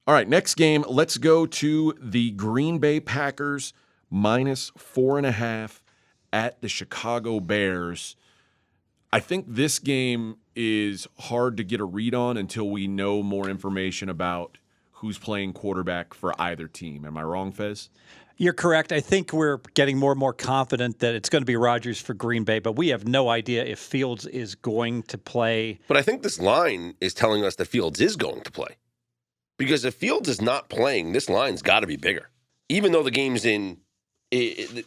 All right, next game. Let's go to the Green Bay Packers -4.5 at the Chicago Bears. I think this game is hard to get a read on until we know more information about who's playing quarterback for either team. Am I wrong, Fez? You're correct. I think we're getting more and more confident that it's going to be Rodgers for Green Bay, but we have no idea if Fields is going to play. But I think this line is telling us that Fields is going to play. Because if Fields is not playing, this line's got to be bigger. Even though the game's in the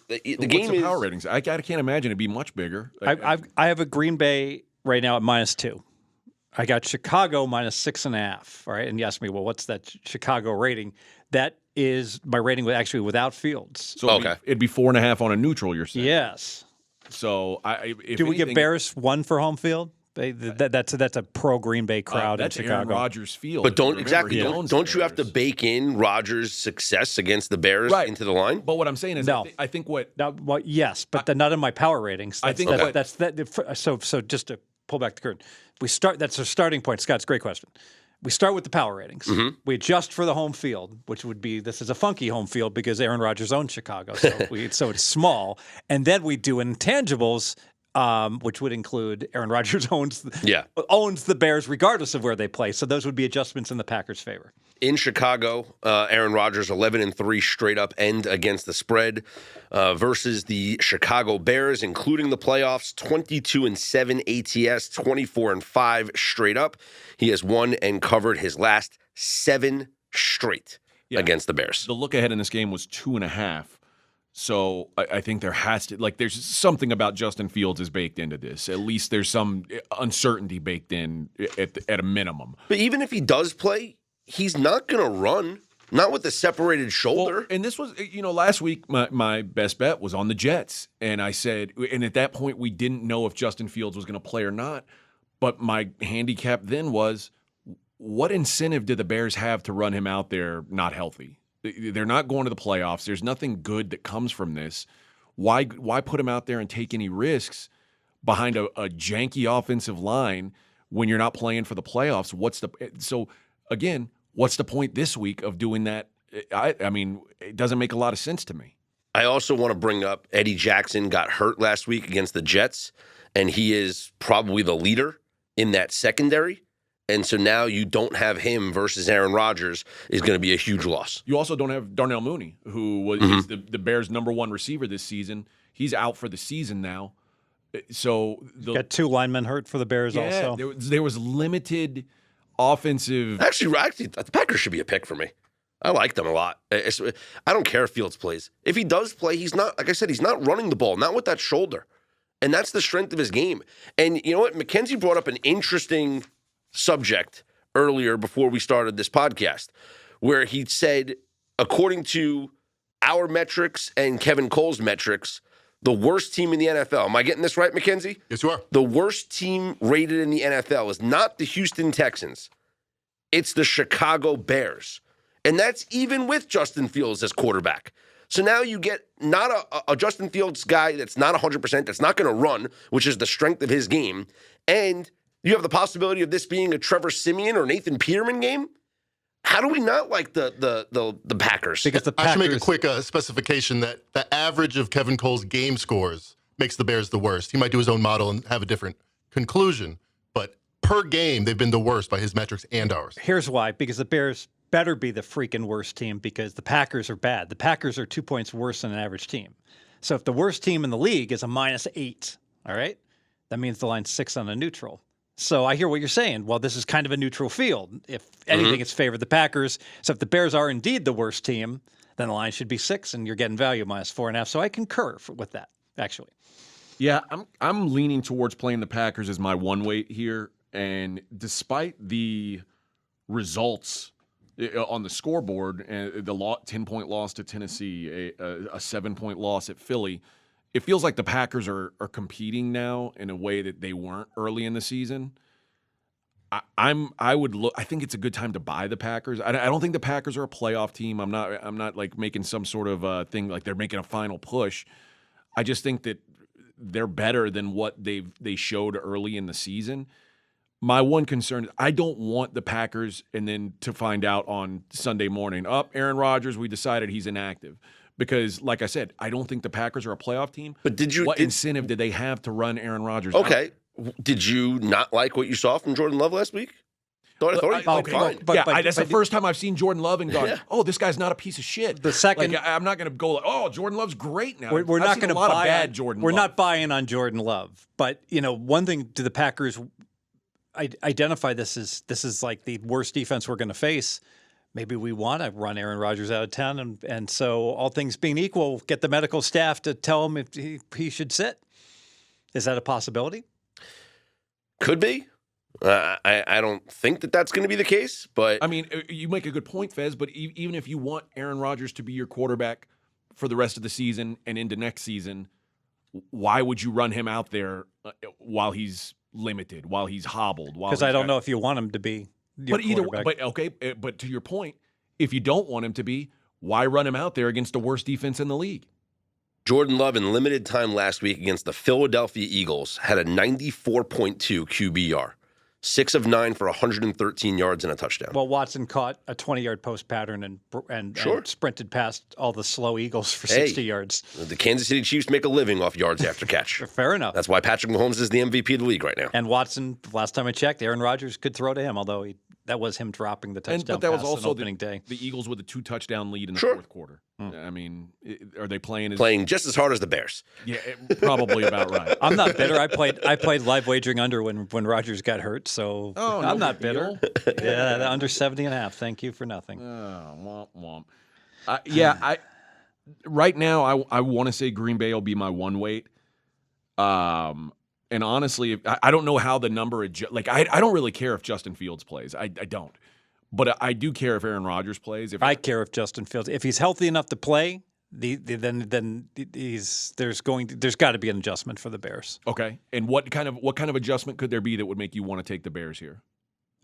game is power ratings. I can't imagine it'd be much bigger. I have a Green Bay right now at -2. I got Chicago -6.5. All right, and you asked me, well, what's that Chicago rating? That is my rating actually without Fields. So it'd be 4.5 on a neutral. You're saying? Yes. So do we give Bears 1 for home field? That's a pro Green Bay crowd in Chicago. Aaron Rodgers field, but don't you have to bake in Rodgers' success against the Bears into the line? But what I'm saying is, no. I think yes, but not in my power ratings. I think that's that. So just to pull back the curtain, that's our starting point. Scott's great question. We start with the power ratings. Mm-hmm. We adjust for the home field, which would be this is a funky home field because Aaron Rodgers owns Chicago, so it's small, and then we do intangibles. Which would include Aaron Rodgers owns the Bears regardless of where they play. So those would be adjustments in the Packers' favor. In Chicago, Aaron Rodgers 11-3 straight up end against the spread versus the Chicago Bears, including the playoffs, 22-7 ATS, 24-5 straight up. He has won and covered his last 7 straight against the Bears. The look ahead in this game was 2.5. So I think there has to there's something about Justin Fields is baked into this. At least there's some uncertainty baked in at a minimum. But even if he does play, he's not going to run. Not with the separated shoulder. Well, and this was, last week my best bet was on the Jets, and I said, and at that point we didn't know if Justin Fields was going to play or not. But my handicap then was, what incentive did the Bears have to run him out there not healthy? They're not going to the playoffs. There's nothing good that comes from this. Why put him out there and take any risks behind a janky offensive line when you're not playing for the playoffs? What's the point this week of doing that? I mean, it doesn't make a lot of sense to me. I also want to bring up Eddie Jackson got hurt last week against the Jets, and he is probably the leader in that secondary. And so now you don't have him versus Aaron Rodgers is going to be a huge loss. You also don't have Darnell Mooney, who was the Bears' #1 receiver this season. He's out for the season now. So got 2 linemen hurt for the Bears also. There was limited offensive. Actually, the Packers should be a pick for me. I like them a lot. I don't care if Fields plays. If he does play, he's not, like I said, he's not running the ball, not with that shoulder. And that's the strength of his game. And you know what? Mackenzie brought up an interesting subject earlier before we started this podcast, where he said, according to our metrics and Kevin Cole's metrics, the worst team in the NFL. Am I getting this right, Mackenzie? Yes, you are. The worst team rated in the NFL is not the Houston Texans. It's the Chicago Bears. And that's even with Justin Fields as quarterback. So now you get not a Justin Fields guy that's not 100%, that's not going to run, which is the strength of his game, and you have the possibility of this being a Trevor Siemian or Nathan Peterman game. How do we not like the Packers? Because the Packers, I should make a quick specification that the average of Kevin Cole's game scores makes the Bears the worst. He might do his own model and have a different conclusion, but per game, they've been the worst by his metrics and ours. Here's why. Because the Bears better be the freaking worst team because the Packers are bad. The Packers are 2 points worse than an average team. So if the worst team in the league is a -8, all right, that means the line's 6 on a neutral. So I hear what you're saying. Well, this is kind of a neutral field. If anything, it's favored the Packers. So if the Bears are indeed the worst team, then the line should be 6, and you're getting value -4.5. So I concur with that, actually. Yeah, I'm leaning towards playing the Packers as my one weight here. And despite the results on the scoreboard, the 10-point loss to Tennessee, a 7-point loss at Philly, it feels like the Packers are competing now in a way that they weren't early in the season. I think it's a good time to buy the Packers. I don't think the Packers are a playoff team. I'm not like making some sort of thing like they're making a final push. I just think that they're better than what they showed early in the season. My one concern is I don't want the Packers and then to find out on Sunday morning, Aaron Rodgers, we decided he's inactive. Because, like I said, I don't think the Packers are a playoff team. But what incentive did they have to run Aaron Rodgers out? Okay. Did you not like what you saw from Jordan Love last week? I thought he played fine. That's the first time I've seen Jordan Love and gone, oh, this guy's not a piece of shit. The second, I'm not going to go, Jordan Love's great now. We're not going to buy bad Jordan. We're Love. not buying on Jordan Love. But one thing: do the Packers identify this is like the worst defense we're going to face? Maybe we want to run Aaron Rodgers out of town, and so all things being equal, get the medical staff to tell him if he should sit. Is that a possibility? Could be. I don't think that's going to be the case, but I mean, you make a good point, Fez. But even if you want Aaron Rodgers to be your quarterback for the rest of the season and into next season, why would you run him out there while he's limited, while he's hobbled? Because I don't know if you want him to be. But either way, but to your point, if you don't want him to be, why run him out there against the worst defense in the league? Jordan Love in limited time last week against the Philadelphia Eagles had a 94.2 QBR. 6 of 9 for 113 yards and a touchdown. Well, Watson caught a 20-yard post pattern and sprinted past all the slow Eagles for 60 yards. The Kansas City Chiefs make a living off yards after catch. Fair enough. That's why Patrick Mahomes is the MVP of the league right now. And Watson, last time I checked, Aaron Rodgers could throw to him, although that was him dropping the touchdown but that was pass also on opening day. The Eagles with a 2-touchdown lead in the fourth quarter. I mean, are they playing just as hard as the Bears? Yeah, probably about right. I'm not bitter. I played live wagering under when Rodgers got hurt, so I'm not bitter. Yeah, under 70.5. Thank you for nothing. Womp womp. Right now I want to say Green Bay will be my one weight. And honestly, I don't know how the number I don't really care if Justin Fields plays. I don't. But I do care if Aaron Rodgers plays. I care if Justin Fields, if he's healthy enough to play, then there's got to be an adjustment for the Bears. Okay, and what kind of adjustment could there be that would make you want to take the Bears here?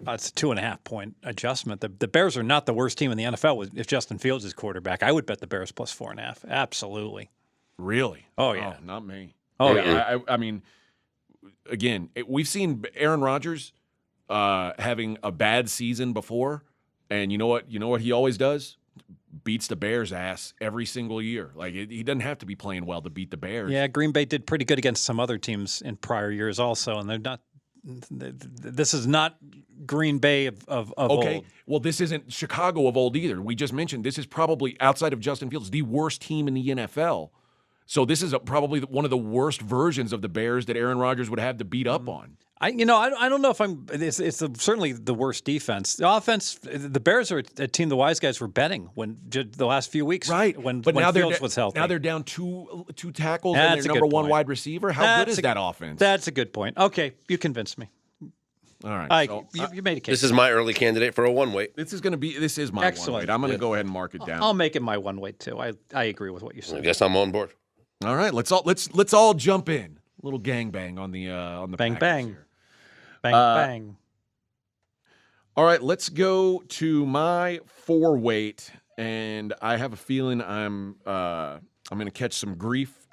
It's a 2.5 point adjustment. The Bears are not the worst team in the NFL. If Justin Fields is quarterback, I would bet the Bears plus 4.5. Absolutely. Really? Oh yeah. Oh, not me. Oh yeah. I mean, again, we've seen Aaron Rodgers having a bad season before, and you know what he always does? Beats the Bears' ass every single year. Like he doesn't have to be playing well to beat the Bears. Yeah, Green Bay did pretty good against some other teams in prior years also, and they're not. This is not Green Bay of okay. old. Well, this isn't Chicago of old either. We just mentioned this is probably, outside of Justin Fields, the worst team in the NFL. So this is probably one of the worst versions of the Bears that Aaron Rodgers would have to beat up on. I don't know if I'm. It's certainly the worst defense. The offense, the Bears are a team the wise guys were betting when the last few weeks, right? When now Fields was healthy. Now they're down two tackles and their number one wide receiver. How good is that offense? That's a good point. Okay, you convinced me. All right, you made a case. This is my early candidate for a one weight. This is my excellent. one weight. I'm going to go ahead and mark it down. I'll make it my one weight too. I agree with what you said. I guess I'm on board. All right, let's all jump in. A little gangbang on the bang Packers bang. Here. Bang bang. All right, let's go to my 4 weight, and I have a feeling I'm going to catch some grief